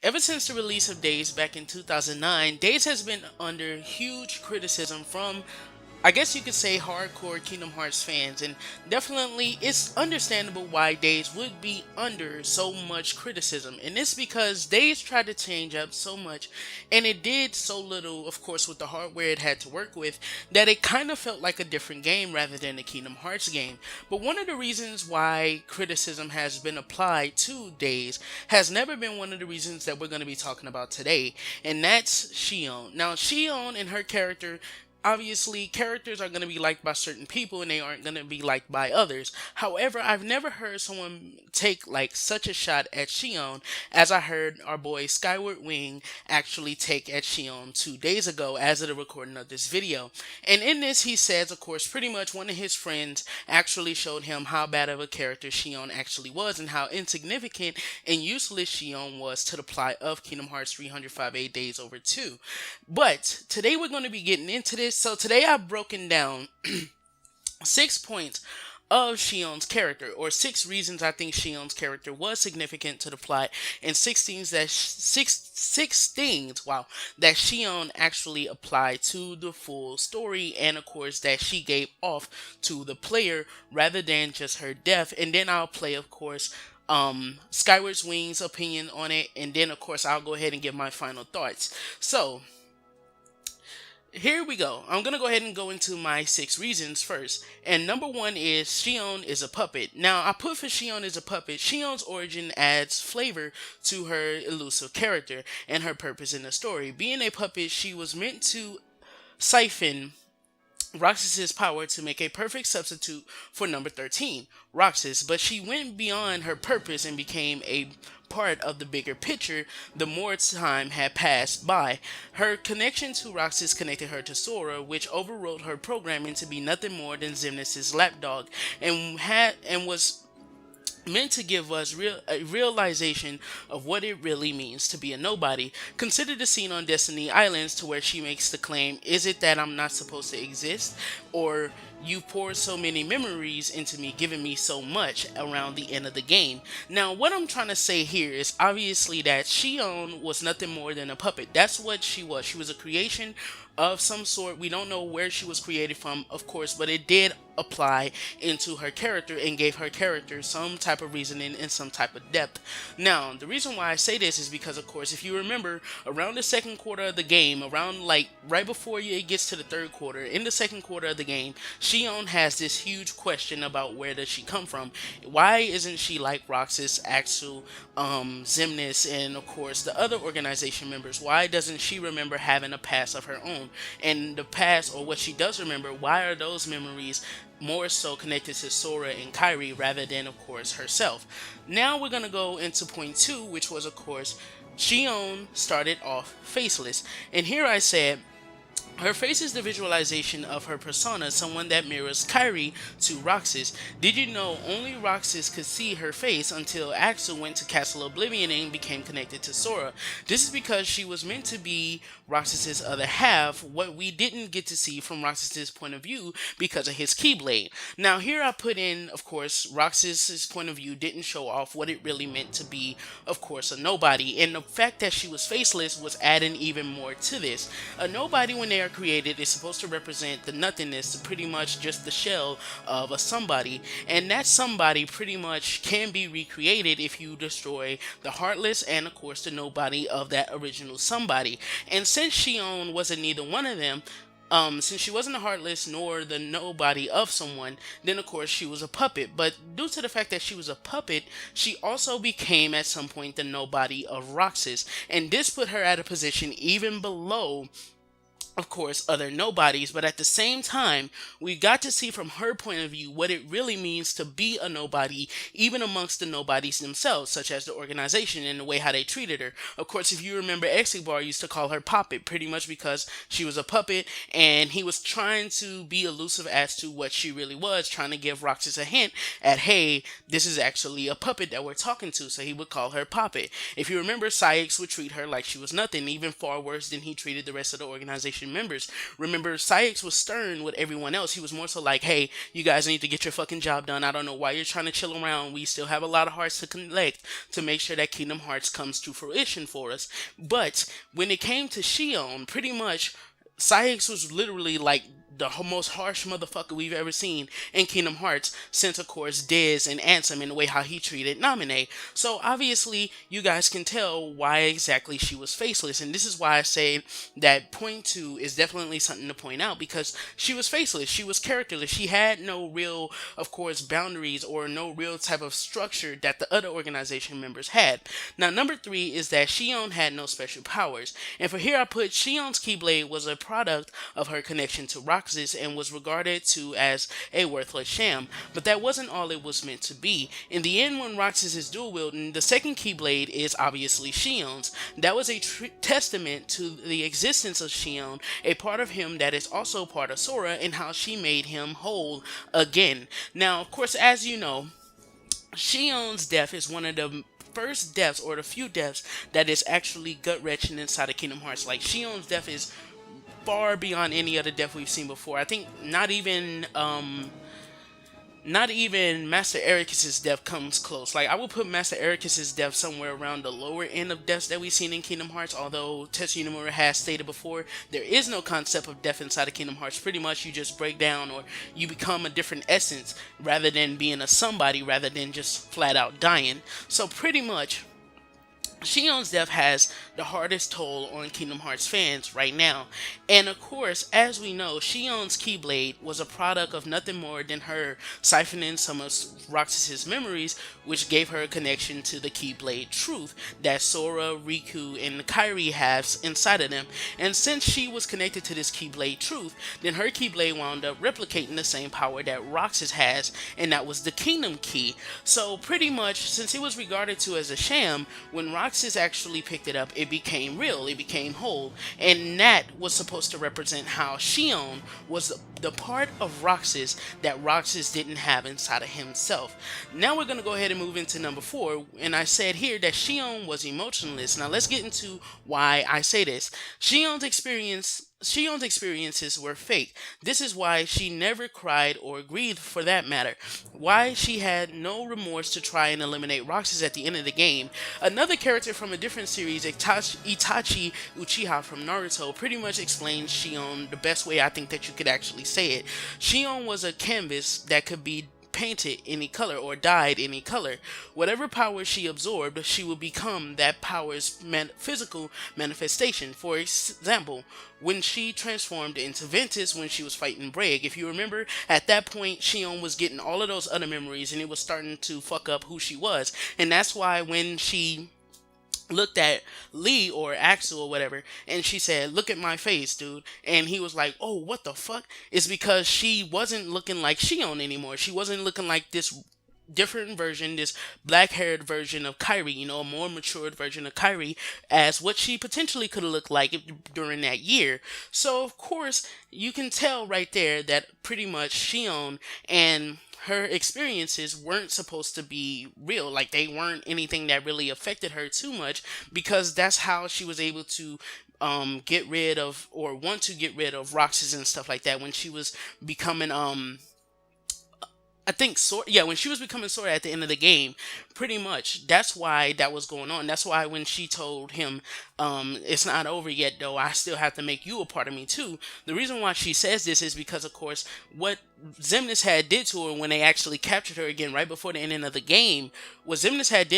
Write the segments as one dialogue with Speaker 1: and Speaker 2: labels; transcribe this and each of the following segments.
Speaker 1: Ever since the release of Days back in 2009, Days has been under huge criticism from, I guess you could say, hardcore Kingdom Hearts fans, and definitely it's understandable why Days would be under so much criticism. And it's because Days tried to change up so much, and it did so little, of course, with the hardware it had to work with, that it kind of felt like a different game rather than a Kingdom Hearts game. But one of the reasons why criticism has been applied to Days has never been one of the reasons that we're going to be talking about today, and that's Xion. Now, Xion and her character, obviously characters are going to be liked by certain people and they aren't going to be liked by others. However, I've never heard someone take like such a shot at Xion as I heard our boy SkywardWing actually take at Xion 2 days ago as of the recording of this video. And in this he says, of course, pretty much one of his friends actually showed him how bad of a character Xion actually was and how insignificant and useless Xion was to the plot of Kingdom Hearts 305 Days Over 2. But today we're going to be getting into this. So today I've broken down 6 points of Xion's character, or 6 reasons I think Xion's character was significant to the plot, and six things, wow, that Xion actually applied to the full story, and of course that she gave off to the player rather than just her death. And then I'll play, of course, Skyward's Wing's opinion on it, and then of course I'll go ahead and give my final thoughts. So here we go. I'm gonna go ahead and go into my 6 reasons first. And number one is Xion is a puppet. Now, I put for Xion is a puppet. Xion's origin adds flavor to her elusive character and her purpose in the story. Being a puppet, she was meant to siphon Roxas's power to make a perfect substitute for number 13, Roxas, but she went beyond her purpose and became a part of the bigger picture the more time had passed by. Her connection to Roxas connected her to Sora, which overrode her programming to be nothing more than Xemnas' lapdog, and was meant to give us a realization of what it really means to be a nobody. Consider the scene on Destiny Islands to where she makes the claim, "Is it that I'm not supposed to exist?" Or, "You poured so many memories into me, giving me so much," around the end of the game. Now, what I'm trying to say here is obviously that Xion was nothing more than a puppet. That's what she was. She was a creation of some sort. We don't know where she was created from, of course, but it did apply into her character and gave her character some type of reasoning and some type of depth. Now, the reason why I say this is because, of course, if you remember, around the second quarter of the game, around like right before it gets to the third quarter, in the second quarter of the game, Xion has this huge question about where does she come from? Why isn't she like Roxas, Axel, Xemnas, and of course the other organization members? Why doesn't she remember having a past of her own? And the past, or what she does remember, why are those memories more so connected to Sora and Kairi rather than, of course, herself? Now we're going to go into point two, which was, of course, Xion started off faceless. And here I said, her face is the visualization of her persona, someone that mirrors Kairi to Roxas. Did you know only Roxas could see her face until Axel went to Castle Oblivion and became connected to Sora? This is because she was meant to be Roxas's other half, what we didn't get to see from Roxas's point of view because of his Keyblade. Now here I put in, of course, Roxas's point of view didn't show off what it really meant to be, of course, a nobody, and the fact that she was faceless was adding even more to this. A nobody, when they are created, is supposed to represent the nothingness, pretty much just the shell of a somebody, and that somebody pretty much can be recreated if you destroy the heartless and of course the nobody of that original somebody. And since Xion wasn't neither one of them, since she wasn't the heartless nor the nobody of someone, then of course she was a puppet. But due to the fact that she was a puppet, she also became at some point the nobody of Roxas, and this put her at a position even below, of course, other nobodies. But at the same time, we got to see from her point of view what it really means to be a nobody, even amongst the nobodies themselves, such as the organization and the way how they treated her. Of course, if you remember, Exibar used to call her Poppet, pretty much because she was a puppet, and he was trying to be elusive as to what she really was, trying to give Roxas a hint at, hey, this is actually a puppet that we're talking to, so he would call her Poppet. If you remember, Syx would treat her like she was nothing, even far worse than he treated the rest of the organization organization members. Remember, Syx was stern with everyone else. He was more so like, hey, you guys need to get your fucking job done. I don't know why you're trying to chill around. We still have a lot of hearts to collect to make sure that Kingdom Hearts comes to fruition for us. But when it came to Xion, pretty much Syx was literally like the most harsh motherfucker we've ever seen in Kingdom Hearts since, of course, Diz and Ansem and the way how he treated Naminé. So obviously, you guys can tell why exactly she was faceless, and this is why I say that point two is definitely something to point out, because she was faceless, she was characterless, she had no real, of course, boundaries or no real type of structure that the other organization members had. Now, number three is that Xion had no special powers, and for here I put Xion's Keyblade was a product of her connection to Roxas and was regarded to as a worthless sham, but that wasn't all it was meant to be. In the end, when Roxas is dual wielding, the second Keyblade is obviously Xion's. That was a testament to the existence of Xion, a part of him that is also part of Sora, and how she made him whole again. Now, of course, as you know, Xion's death is one of the first deaths, or the few deaths, that is actually gut-wrenching inside of Kingdom Hearts. Like, Xion's death is far beyond any other death we've seen before. I think not even Master Ericus's death comes close. Like, I would put Master Ericus's death somewhere around the lower end of deaths that we've seen in Kingdom Hearts, although Tetsuya Nomura has stated before, there is no concept of death inside of Kingdom Hearts. Pretty much you just break down, or you become a different essence rather than being a somebody, rather than just flat out dying. So pretty much Xion's death has the hardest toll on Kingdom Hearts fans right now. And of course, as we know, Xion's Keyblade was a product of nothing more than her siphoning some of Roxas's memories, which gave her a connection to the Keyblade truth that Sora, Riku, and Kairi have inside of them. And since she was connected to this Keyblade truth, then her Keyblade wound up replicating the same power that Roxas has, and that was the Kingdom Key. So pretty much, since it was regarded to as a sham, when Roxas actually picked it up, it became real, it became whole, and that was supposed to represent how Xion was the part of Roxas that Roxas didn't have inside of himself. Now we're going to go ahead and move into number 4, and I said here that Xion was emotionless. Now let's get into why I say this. Xion's experiences were fake. This is why she never cried or grieved, for that matter. Why she had no remorse to try and eliminate Roxas at the end of the game. Another character from a different series, Itachi Uchiha from Naruto, pretty much explains Xion the best way I think that you could actually say it. Xion was a canvas that could be painted any color or dyed any color. Whatever power she absorbed, she would become that power's physical manifestation. For example, when she transformed into Ventus when she was fighting Braig, if you remember, at that point Xion was getting all of those other memories, and it was starting to fuck up who she was. And that's why when she looked at Lee or Axel or whatever, and she said, "Look at my face, dude," and he was like, "Oh, what the fuck?" It's because she wasn't looking like Xion anymore. She wasn't looking like this different version, this black-haired version of Kairi, you know, a more matured version of Kairi, as what she potentially could have looked like during that year. So of course you can tell right there that pretty much Xion and her experiences weren't supposed to be real. Like, they weren't anything that really affected her too much, because that's how she was able to get rid of, or want to get rid of, Roxas and stuff like that when she was becoming I think when she was becoming Sora at the end of the game, pretty much that's why that was going on. That's why when she told him, "It's not over yet, though. I still have to make you a part of me too." The reason why she says this is because, of course, what Xemnas had did to her when they actually captured her again right before the ending of the game, what Xemnas had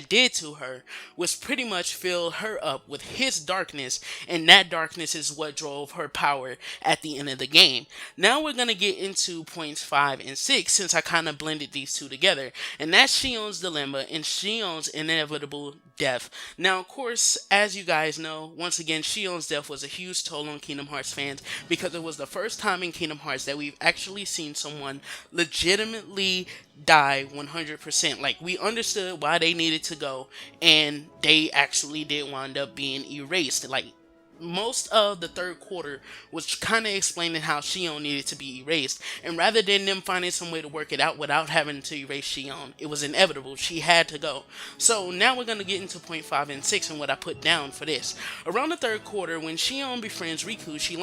Speaker 1: did to her was pretty much fill her up with his darkness, and that darkness is what drove her power at the end of the game. Now we're gonna get into points 5 and 6, since I kind of blended these two together, and that's Xion's dilemma and Xion's inevitable death. Now, of course, as you guys know, once again, Xion's death was a huge toll on Kingdom Hearts fans, because it was the first time in Kingdom Hearts that we've actually seen someone legitimately die 100%. Like, we understood why they needed to go, and they actually did wind up being erased. Like, most of the third quarter was kind of explaining how Xion needed to be erased. And rather than them finding some way to work it out without having to erase Xion, it was inevitable. She had to go. So now we're going to get into point 5 and 6 and what I put down for this. Around the third quarter, when Xion befriends Riku, she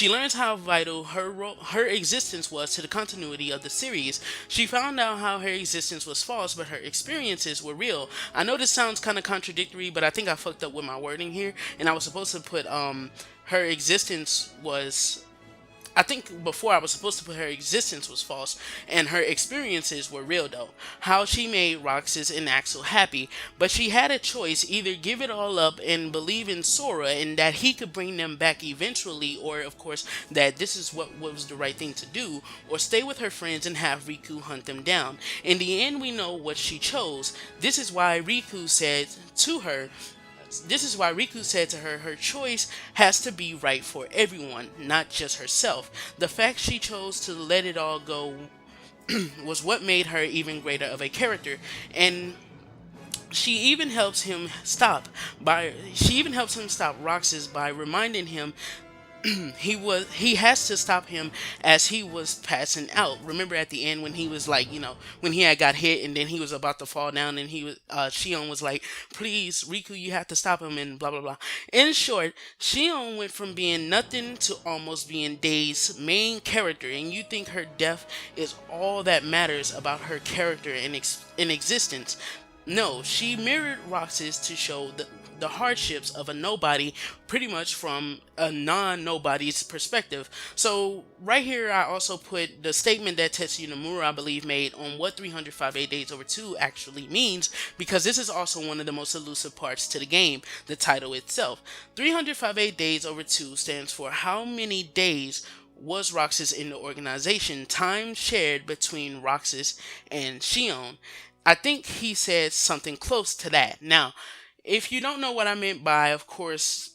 Speaker 1: learns how vital her existence was to the continuity of the series. She found out how her existence was false, but her experiences were real. I know this sounds kind of contradictory, but I think I fucked up with my wording here, and I was supposed to put her existence was I think before I was supposed to put her existence was false and her experiences were real though. How she made Roxas and Axel happy, but she had a choice: either give it all up and believe in Sora and that he could bring them back eventually, or of course that this is what was the right thing to do, or stay with her friends and have Riku hunt them down. In the end, we know what she chose. This is why Riku said to her, her choice has to be right for everyone, not just herself. The fact she chose to let it all go was what made her even greater of a character. And she even helps him stop Roxas by reminding him he has to stop him as he was passing out. Remember at the end when he was like, when he had got hit and then he was about to fall down, and he was Shion was like, please Riku, you have to stop him, and blah blah blah. In short, Shion went from being nothing to almost being Day's main character, and you think her death is all that matters about her character in existence. No, she mirrored Roxas to show the hardships of a nobody, pretty much from a non-nobody's perspective. So right here, I also put the statement that Tetsuya Nomura, I believe, made on what 305 Days Over 2 actually means, because this is also one of the most elusive parts to the game, the title itself. 305 Days Over 2 stands for how many days was Roxas in the organization, time shared between Roxas and Xion. I think he said something close to that. Now, if you don't know what I meant by, of course,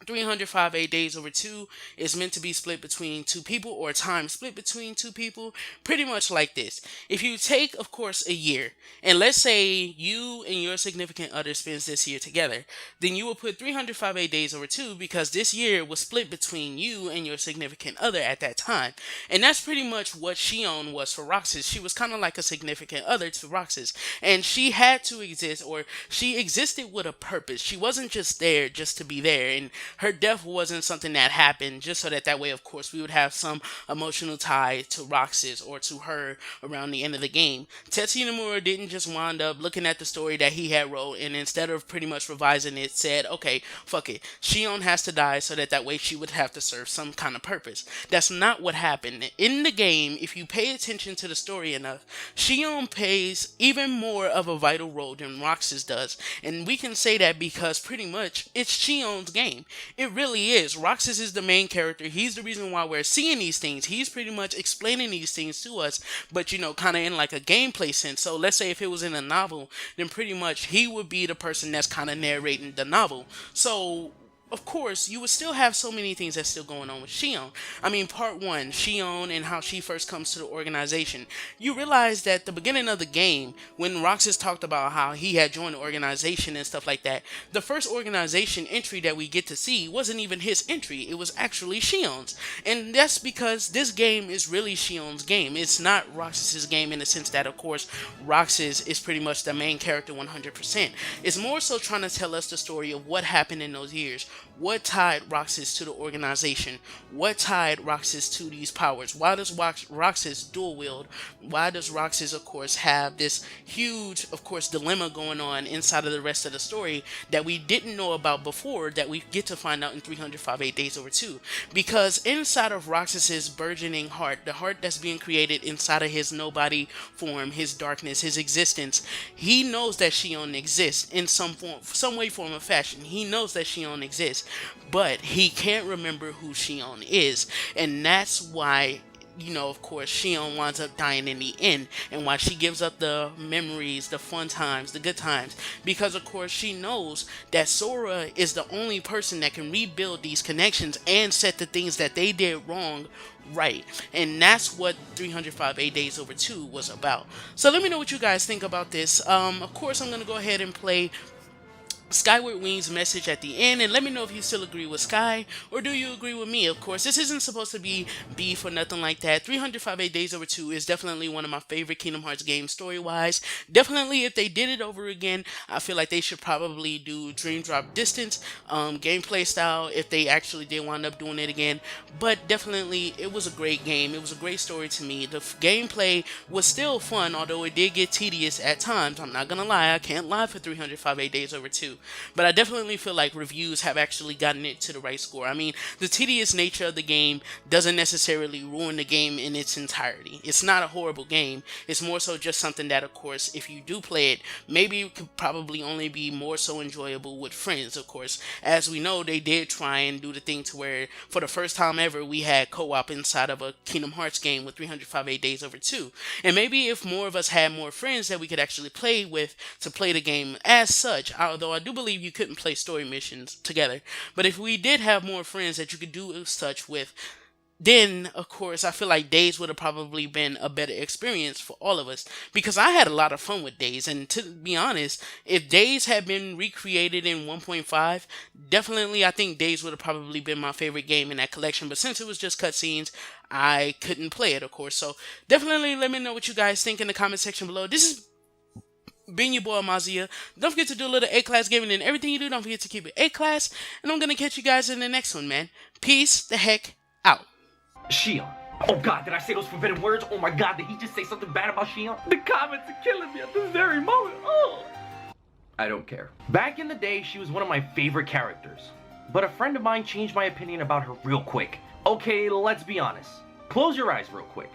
Speaker 1: 305 days over 2 is meant to be split between two people, or time split between two people, pretty much like this. If you take, of course, a year, and let's say you and your significant other spends this year together, then you will put 305 days over 2 because this year was split between you and your significant other at that time. And that's pretty much what Xion was for Roxas. She was kind of like a significant other to Roxas, and she had to exist, or she existed with a purpose. She wasn't just there just to be there, and her death wasn't something that happened just so that way, of course, we would have some emotional tie to Roxas or to her around the end of the game. Tetsuya Nomura didn't just wind up looking at the story that he had wrote, and instead of pretty much revising it, said, okay, fuck it, Shion has to die so that way she would have to serve some kind of purpose. That's not what happened. In the game, if you pay attention to the story enough, Shion plays even more of a vital role than Roxas does, and we can say that because pretty much it's Shion's game. It really is. Roxas is the main character. He's the reason why we're seeing these things. He's pretty much explaining these things to us, but kind of in like a gameplay sense. So let's say if it was in a novel, then pretty much he would be the person that's kind of narrating the novel. So of course, you would still have so many things that's still going on with Xion. I mean, part one, Xion and how she first comes to the organization. You realize that the beginning of the game, when Roxas talked about how he had joined the organization and stuff like that, the first organization entry that we get to see wasn't even his entry. It was actually Xion's. And that's because this game is really Xion's game. It's not Roxas's game in the sense that, of course, Roxas is pretty much the main character 100%. It's more so trying to tell us the story of what happened in those years. What tied Roxas to the organization? What tied Roxas to these powers? Why does Roxas dual wield? Why does Roxas, of course, have this huge, of course, dilemma going on inside of the rest of the story that we didn't know about before, that we get to find out in 305 Days Over 2? Because inside of Roxas's burgeoning heart, the heart that's being created inside of his nobody form, his darkness, his existence, he knows that Xion exists in some form, some way, form, or fashion. He knows that Xion exists, but he can't remember who Xion is, and that's why, of course, Xion winds up dying in the end, and why she gives up the memories, the fun times, the good times, because of course she knows that Sora is the only person that can rebuild these connections and set the things that they did wrong right. And that's what 305 Days Over 2 was about. So let me know what you guys think about this. Of course, I'm going to go ahead and play Skyward Wing's message at the end, and let me know if you still agree with Sky or do you agree with me. Of course, this isn't supposed to be beef or nothing like that. 305 Days Over 2 is definitely one of my favorite Kingdom Hearts games story wise. Definitely, if they did it over again, I feel like they should probably do Dream Drop Distance gameplay style if they actually did wind up doing it again. But definitely, it was a great game. It was a great story to me. The gameplay was still fun, although it did get tedious at times. I'm not gonna lie, I can't lie for 305 Days Over 2. But I definitely feel like reviews have actually gotten it to the right score. I mean, the tedious nature of the game doesn't necessarily ruin the game in its entirety. It's not a horrible game. It's more so just something that, of course, if you do play it, maybe it could probably only be more so enjoyable with friends, of course. As we know, they did try and do the thing to where, for the first time ever, we had co-op inside of a Kingdom Hearts game with 305 Days Over 2. And maybe if more of us had more friends that we could actually play with to play the game as such, although I do believe you couldn't play story missions together. But if we did have more friends that you could do such with, then of course I feel like Days would have probably been a better experience for all of us, because I had a lot of fun with Days. And to be honest, if Days had been recreated in 1.5, definitely I think Days would have probably been my favorite game in that collection. But since it was just cutscenes, I couldn't play it, of course. So definitely let me know what you guys think in the comment section below. This is being your boy Mazia. Don't forget to do a little A-class gaming, and everything you do, don't forget to keep it A-class. And I'm gonna catch you guys in the next one, man. Peace the heck out.
Speaker 2: Xion. Oh god, did I say those forbidden words? Oh my god, did he just say something bad about Xion? The comments are killing me at this very moment. Oh. I don't care. Back in the day, she was one of my favorite characters. But a friend of mine changed my opinion about her real quick. Okay, let's be honest. Close your eyes real quick.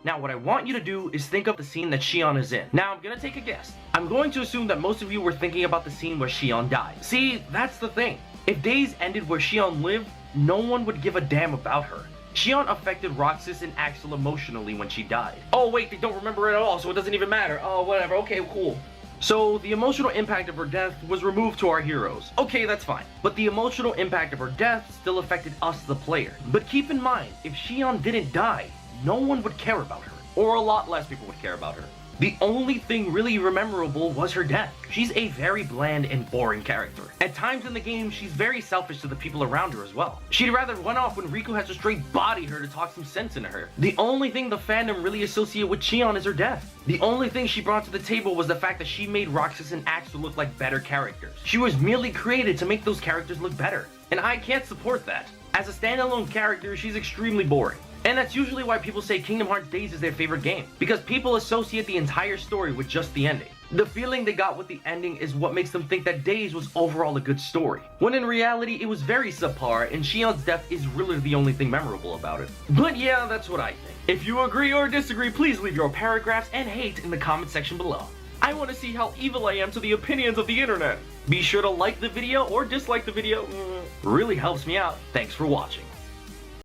Speaker 2: Now what I want you to do is think of the scene that Xion is in. Now I'm gonna take a guess. I'm going to assume that most of you were thinking about the scene where Xion died. See, that's the thing. If Days ended where Xion lived, no one would give a damn about her. Xion affected Roxas and Axel emotionally when she died. Oh wait, they don't remember it at all, so it doesn't even matter. Oh, whatever, okay, cool. So the emotional impact of her death was removed to our heroes. Okay, that's fine. But the emotional impact of her death still affected us, the player. But keep in mind, if Xion didn't die, no one would care about her. Or a lot less people would care about her. The only thing really memorable was her death. She's a very bland and boring character. At times in the game, she's very selfish to the people around her as well. She'd rather run off when Riku has to straight body her to talk some sense into her. The only thing the fandom really associate with Xion is her death. The only thing she brought to the table was the fact that she made Roxas and Axel look like better characters. She was merely created to make those characters look better. And I can't support that. As a standalone character, she's extremely boring. And that's usually why people say Kingdom Hearts Days is their favorite game, because people associate the entire story with just the ending. The feeling they got with the ending is what makes them think that Days was overall a good story, when in reality it was very subpar, and Xion's death is really the only thing memorable about it. But yeah, that's what I think. If you agree or disagree, please leave your paragraphs and hate in the comment section below. I want to see how evil I am to the opinions of the internet. Be sure to like the video or dislike the video, really helps me out. Thanks for watching.